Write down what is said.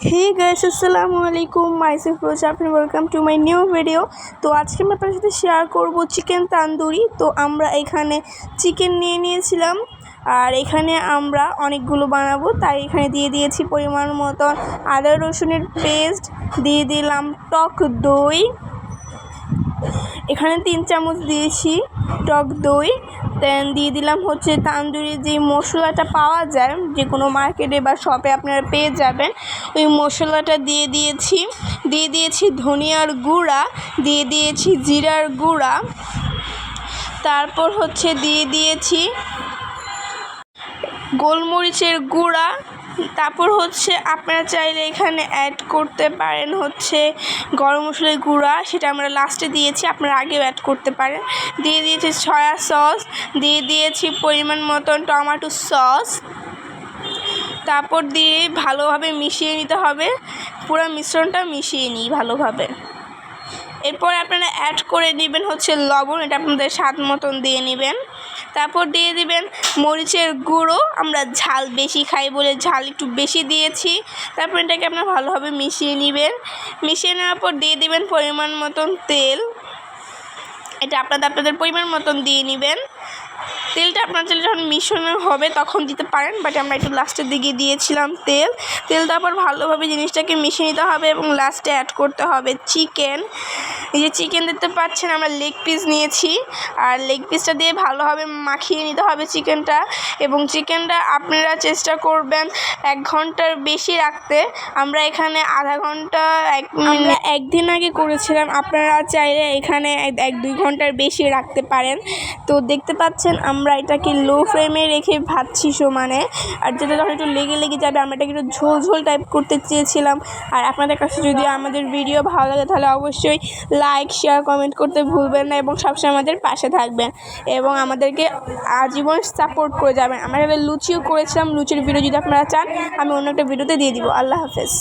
Hey guys, Assalamualaikum. Myself Roja and welcome to my new video. তো আজকে আমি আপনাদের সাথে শেয়ার করব চিকেন তান্দুরি। তো আমরা এখানে চিকেন নিয়ে নিয়েছিলাম আর এখানে আমরা অনেকগুলো বানাবো, তাই এখানে দিয়ে দিয়েছি পরিমাণ মতো আদা রসুনের পেস্ট, দিয়ে দিলাম টক দই, এখানে 3 চামচ দিয়েছি টক দই, দেন দিয়ে দিলাম হচ্ছে তান্দুরি যে মশলাটা পাওয়া যায় যে কোনো মার্কেটে বা শপে আপনারা পেয়ে যাবেন, ওই মশলাটা দিয়ে দিয়েছি ধনিয়ার গুঁড়া, দিয়ে দিয়েছি জিরার গুঁড়া, তারপর হচ্ছে দিয়ে দিয়েছি গোলমরিচের গুঁড়া, তারপর হচ্ছে আপনারা চাইলে এখানে অ্যাড করতে পারেন হচ্ছে গরম মশলার গুঁড়া, সেটা আমরা লাস্টে দিয়েছি, আপনারা আগেও অ্যাড করতে পারেন। দিয়ে দিয়েছি সয়া সস, দিয়ে দিয়েছি পরিমাণ মতন টমেটো সস, তারপর দিয়ে ভালোভাবে মিশিয়ে নিতে হবে, পুরো মিশ্রণটা মিশিয়ে নিই ভালোভাবে। এরপর আপনারা অ্যাড করে নেবেন হচ্ছে লবণ, এটা আপনাদের স্বাদ মতন দিয়ে নেবেন। তারপর দিয়ে দিবেন মরিচের গুঁড়ো, আমরা ঝাল বেশি খাই বলে ঝাল একটু বেশি দিয়েছি। তারপর এটাকে আপনারা ভালোভাবে মিশিয়ে নেবেন। মিশিয়ে নেওয়ার পর দিয়ে দিবেন পরিমাণ মতন তেল, এটা আপনাদের পরিমাণ মতন দিয়ে নেবেন। তেলটা আপনার চাইলে যখন মিশ্রণ হবে তখন দিতে পারেন, বাট আমরা একটু লাস্টের দিকে দিয়েছিলাম তেল। তারপর ভালোভাবে জিনিসটাকে মিশিয়ে নিতে হবে এবং লাস্টে অ্যাড করতে হবে চিকেন। এই যে চিকেন দেখতে পাচ্ছেন আমরা লেগ পিস নিয়েছি, আর লেগ পিসটা দিয়ে ভালোভাবে মাখিয়ে নিতে হবে চিকেনটা, এবং চিকেনটা আপনারা চেষ্টা করবেন 1 ঘন্টার বেশি রাখতে। আমরা এখানে আধা ঘন্টা আমরা একদিন আগে করেছিলাম, আপনারা চাইলে এখানে 1-2 ঘন্টার বেশি রাখতে পারেন। তো দেখতে পাচ্ছেন আমরা এটাকে লো ফ্লেমে রেখে ভাজছি সমানে, আর যেটা যখন একটু লেগে যাবে আমরা এটাকে একটু ঝোল টাইপ করতে চেয়েছিলাম। আর আপনাদের কাছে যদি আমাদের ভিডিও ভালো লাগে তাহলে অবশ্যই লাইক, শেয়ার, কমেন্ট করতে ভুলবেন না, এবং সবসময় আমাদের পাশে থাকবেন এবং আমাদেরকে আজীবন সাপোর্ট করে যাবেন। আমরা এখানে লুচিও করেছিলাম, লুচির ভিডিও যদি আপনারা চান আমি অন্য একটা ভিডিওতে দিয়ে দিব। আল্লাহ হাফেজ।